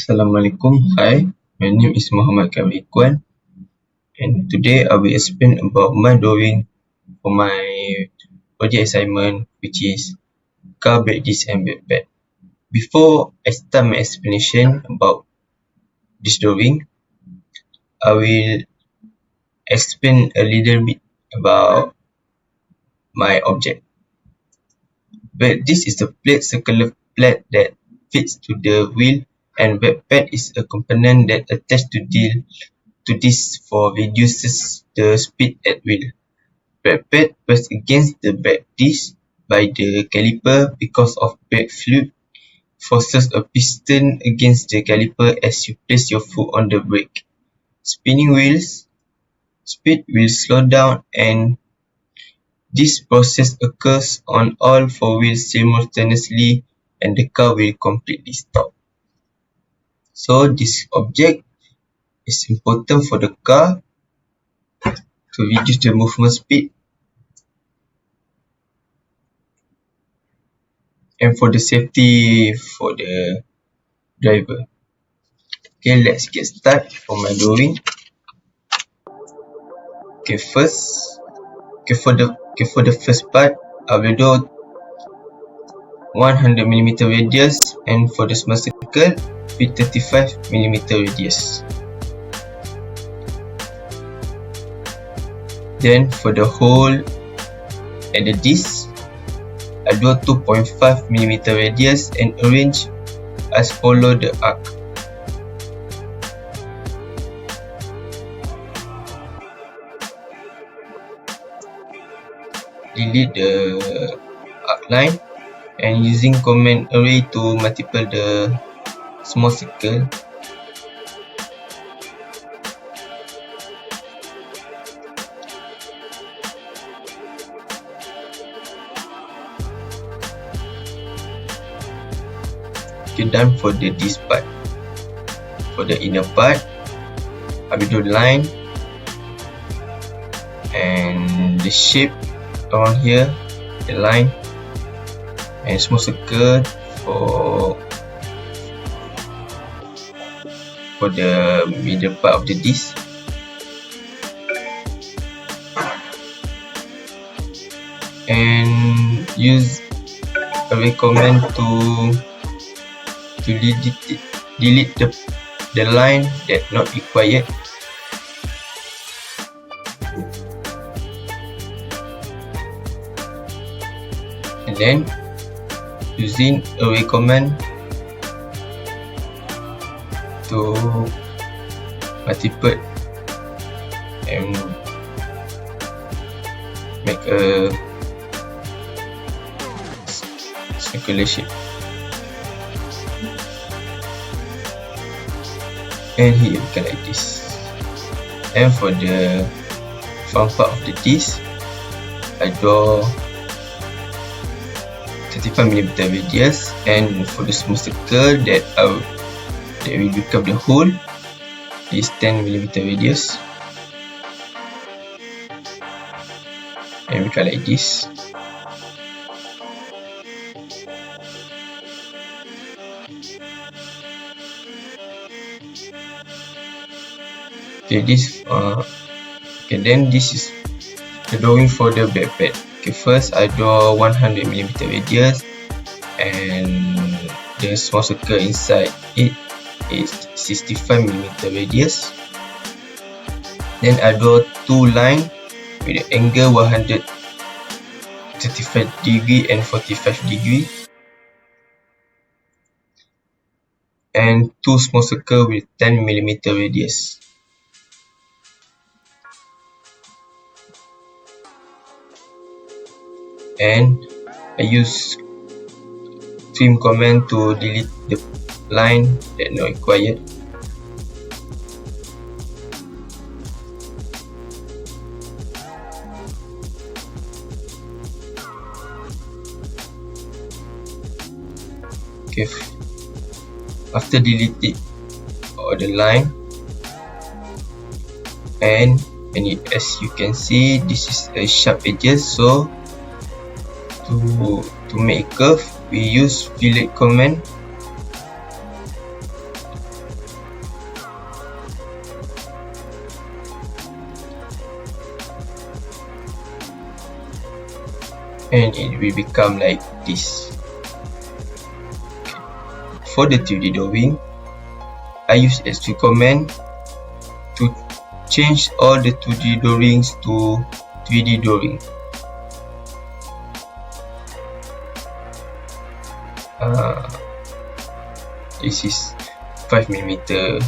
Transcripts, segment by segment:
Assalamualaikum. Hi, my name is Muhammad Kamil Ikhwan, and today I will explain about my drawing for my project assignment, which is car brake disc and brake pad. Before I start my explanation about this drawing, I will explain a little bit about my object. Brake disc is a circular plate that fits to the wheel, and brake pad is a component that attached to this for reduces the speed at wheel. Brake pad pressed against the brake disc by the caliper because of brake fluid forces a piston against the caliper as you place your foot on the brake. Spinning wheels speed will slow down, and this process occurs on all four wheels simultaneously, and the car will completely stop. So this object is important for the car to reduce the movement speed and for the safety for the driver. Okay, let's get started for my drawing. Okay, for the first part, I will draw 100mm radius, and for the small circle with 35mm radius. Then for the hole and the disc, I draw 2.5mm radius and arrange as follow the arc. Delete the arc line and using command array to multiply the small circle. Okay, done for the this part. For the inner part, I will do line and the shape around here, the line and small circle for the middle part of the disc. And use array command to delete the line that not required. And then using array command to multiply and make a circular shape. And here we can like this. And for the front part of the disc, I draw 35mm radius, and for the small circle that will become the hole is 10mm radius, and we can like this. Okay, then this is the drawing for the brake pad. Okay, first I draw 100mm radius, and the small circle inside it is 65mm radius. Then I draw two lines with the angle 135 degree and 45 degree, and two small circle with 10mm radius. And I use trim command to delete the line that not required. Okay, after deleting all the line, and as you can see, this is a sharp edges, so to make a curve, we use fillet command and it will become like this. For the 2D drawing, I use S2 command to change all the 2D drawings to 3D drawing. This is 5mm,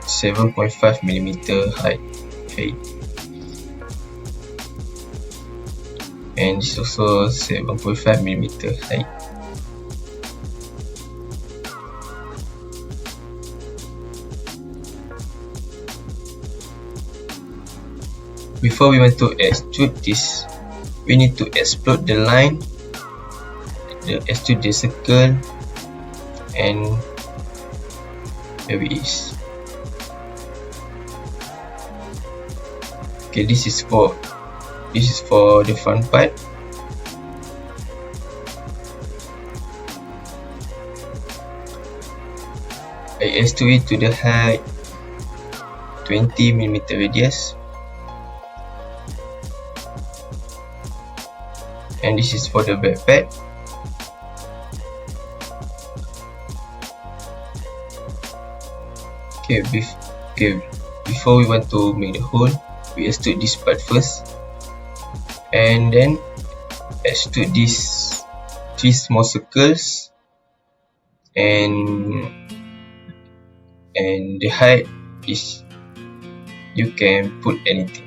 7.5mm height, and this is also 7.5mm height. Before we want to extrude this, we need to explode the line, extrude the circle, and there it is. Okay, this is for the front part. I extrude it to the height 20mm radius, and this is for the back part. Okay, before we want to make the hole, we extrude this part first, and then extrude these 3 small circles, and the height is, you can put anything.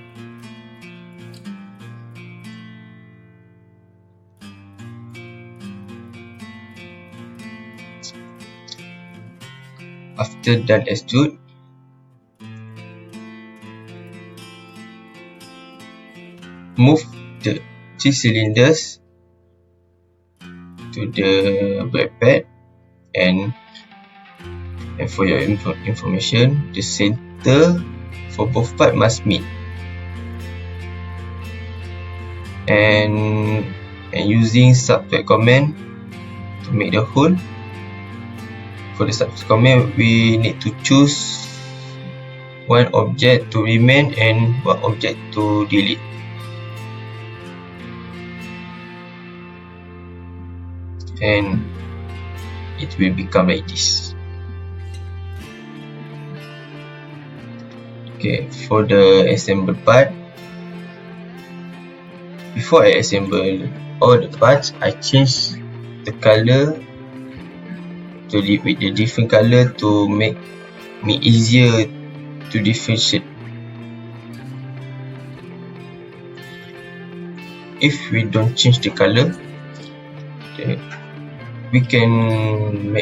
After done extrude, move the 3 cylinders to the back pad, and for your information, the center for both parts must meet. And using subtract command to make the hole. For the subtract command, we need to choose one object to remain and one object to delete. And it will become like this. Okay, for the assembled part, before I assemble all the parts, I change the color to with the different color to make me easier to differentiate. If we don't change the color, we can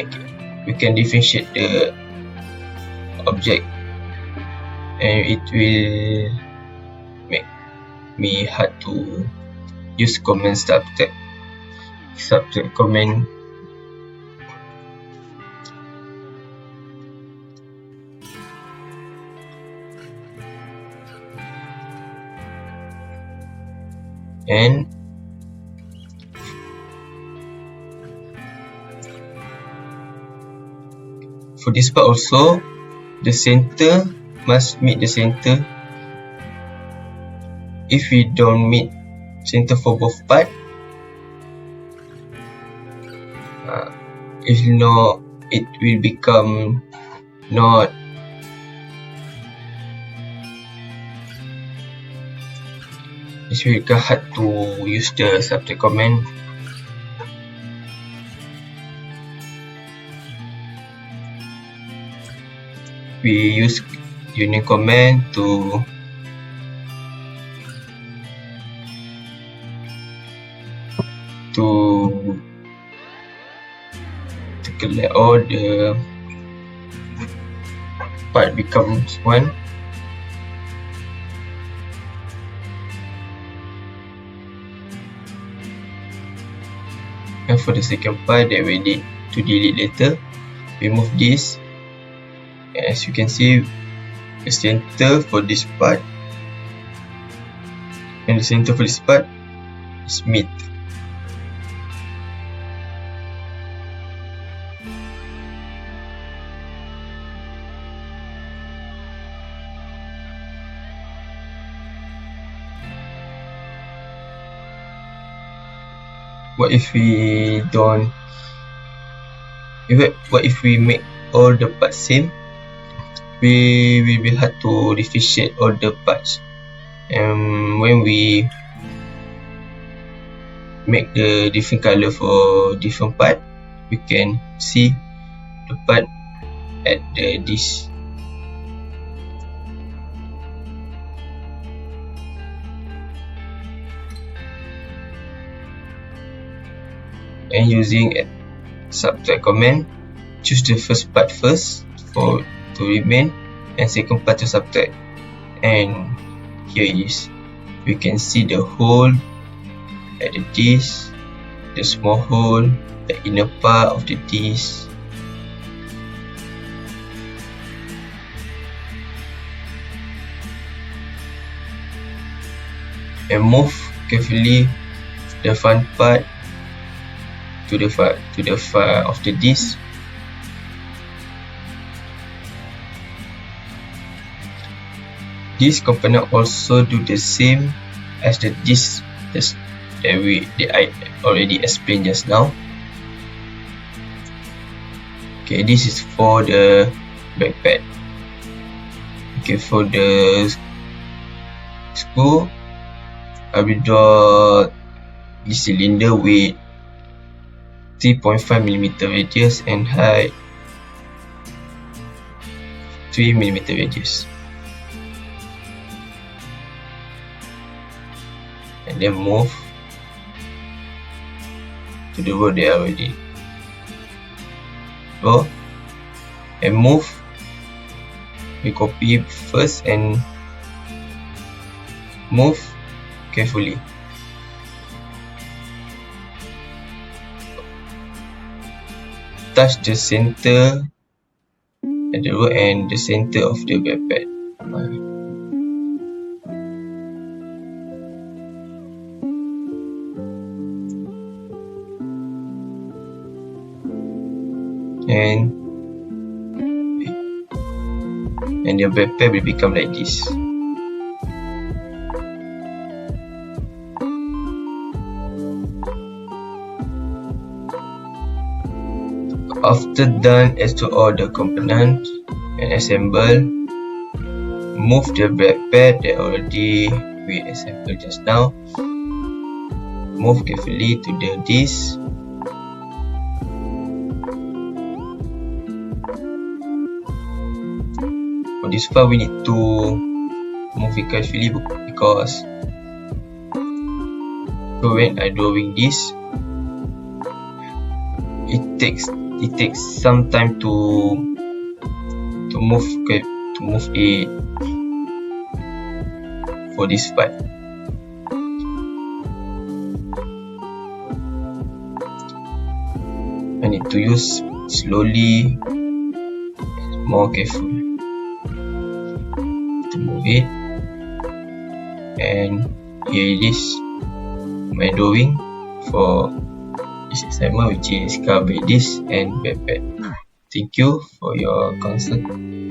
differentiate the object, and it will make me hard to use command subtract command. And for this part also, the center must meet the center. If we don't meet center for both parts, if not, it will become not. It will become hard to use the subtract command. We use union command to collect all the part becomes one. And for the second part that we need to delete later, remove this. As you can see, the center for this part and the center for this part is meet. what if we don't, what if we make all the parts same? We will be hard to differentiate all the parts, and when we make the different color for different part, we can see the part at the disc. And using a subtract command, choose the first part first for to remain and second part to subtract, and here it is. We can see the hole at the disc, the small hole, the inner part of the disc. And move carefully the front part to the far of the disc. This component also do the same as the disc that I already explained just now. Okay, this is for the backpack. Okay, for the screw, I will draw the cylinder with 3.5mm radius and height 3mm radius, and then move to the road they already draw, and move. We copy first and move carefully. Touch the center at the road and the center of the backpack. And your backpack will become like this. After done as to all the components and assemble, move the backpack that already we assembled just now. Move carefully to the disc. For this part, we need to move it carefully because when I drawing this, it takes some time to move it for this part. I need to use slowly, more careful to move it. And here it is, my drawing for this assignment, which is car, disc and backpack. Thank you for your concern.